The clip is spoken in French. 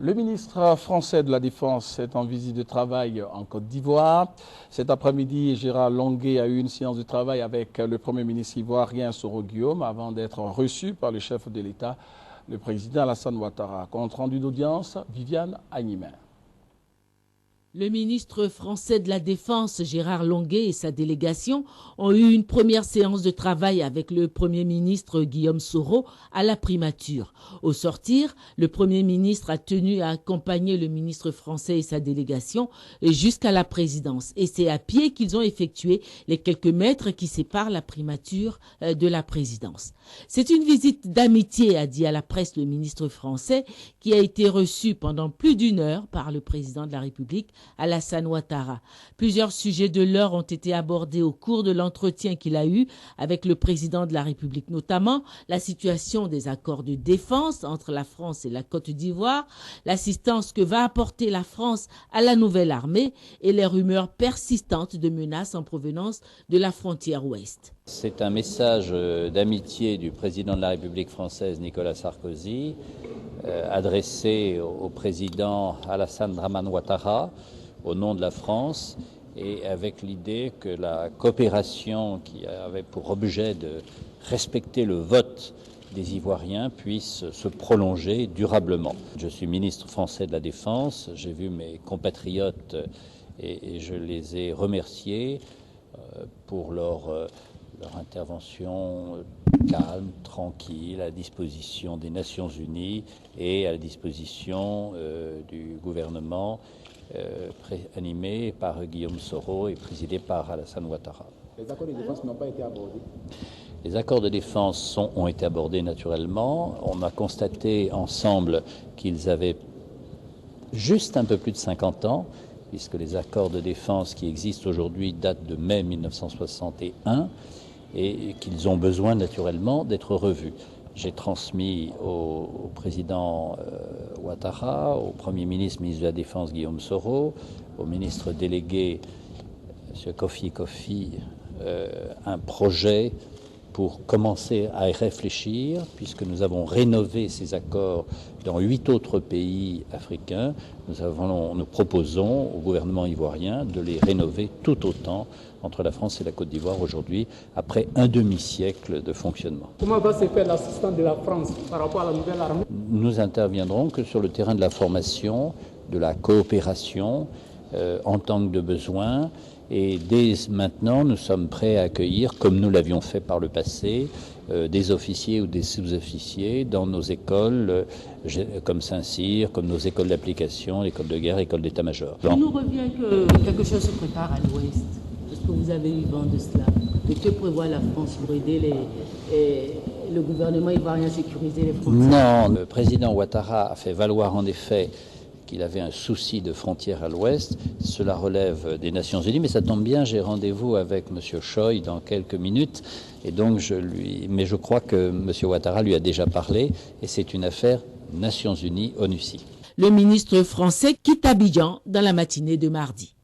Le ministre français de la Défense est en visite de travail en Côte d'Ivoire. Cet après-midi, Gérard Longuet a eu une séance de travail avec le Premier ministre ivoirien Soro Guillaume avant d'être reçu par le chef de l'État, le président Alassane Ouattara. Compte rendu d'audience, Viviane Agnimen. Le ministre français de la Défense, Gérard Longuet, et sa délégation ont eu une première séance de travail avec le Premier ministre Guillaume Soro à la primature. Au sortir, le Premier ministre a tenu à accompagner le ministre français et sa délégation jusqu'à la présidence. Et c'est à pied qu'ils ont effectué les quelques mètres qui séparent la primature de la présidence. C'est une visite d'amitié, a dit à la presse le ministre français, qui a été reçu pendant plus d'une heure par le président de la République, Alassane Ouattara. Plusieurs sujets de l'heure ont été abordés au cours de l'entretien qu'il a eu avec le président de la République, notamment la situation des accords de défense entre la France et la Côte d'Ivoire, l'assistance que va apporter la France à la nouvelle armée et les rumeurs persistantes de menaces en provenance de la frontière ouest. C'est un message d'amitié du président de la République française, Nicolas Sarkozy, adressé au président Alassane Dramane Ouattara au nom de la France et avec l'idée que la coopération qui avait pour objet de respecter le vote des Ivoiriens puisse se prolonger durablement. Je suis ministre français de la Défense, j'ai vu mes compatriotes et je les ai remerciés pour leur intervention calme, tranquille, à la disposition des Nations Unies et à la disposition du gouvernement animé par Guillaume Soro et présidé par Alassane Ouattara. Les accords de défense n'ont pas été abordés? Les accords de défense ont été abordés naturellement. On a constaté ensemble qu'ils avaient juste un peu plus de 50 ans, puisque les accords de défense qui existent aujourd'hui datent de mai 1961 et qu'ils ont besoin naturellement d'être revus. J'ai transmis au président Ouattara, au Premier ministre de la Défense Guillaume Soro, au ministre délégué M. Kofi, un projet pour commencer à y réfléchir, puisque nous avons rénové ces accords dans 8 autres pays africains. Nous proposons au gouvernement ivoirien de les rénover tout autant entre la France et la Côte d'Ivoire aujourd'hui, après un demi-siècle de fonctionnement. Comment va se faire l'assistance de la France par rapport à la nouvelle armée? Nous interviendrons que sur le terrain de la formation, de la coopération, en tant que de besoin. Et dès maintenant, nous sommes prêts à accueillir, comme nous l'avions fait par le passé, des officiers ou des sous-officiers dans nos écoles, comme Saint-Cyr, comme nos écoles d'application, l'école de guerre, l'école d'état-major. Il nous revient que quelque chose se prépare à l'ouest. Est-ce que vous avez eu vent de cela? Et que prévoit la France pour aider le gouvernement ivoirien à sécuriser les frontières? Non, le président Ouattara a fait valoir en effet qu'il avait un souci de frontière à l'ouest. Cela relève des Nations Unies, mais ça tombe bien, j'ai rendez-vous avec M. Choi dans quelques minutes, et donc mais je crois que M. Ouattara lui a déjà parlé, et c'est une affaire Nations Unies, ONUCI. Le ministre français quitte Abidjan dans la matinée de mardi.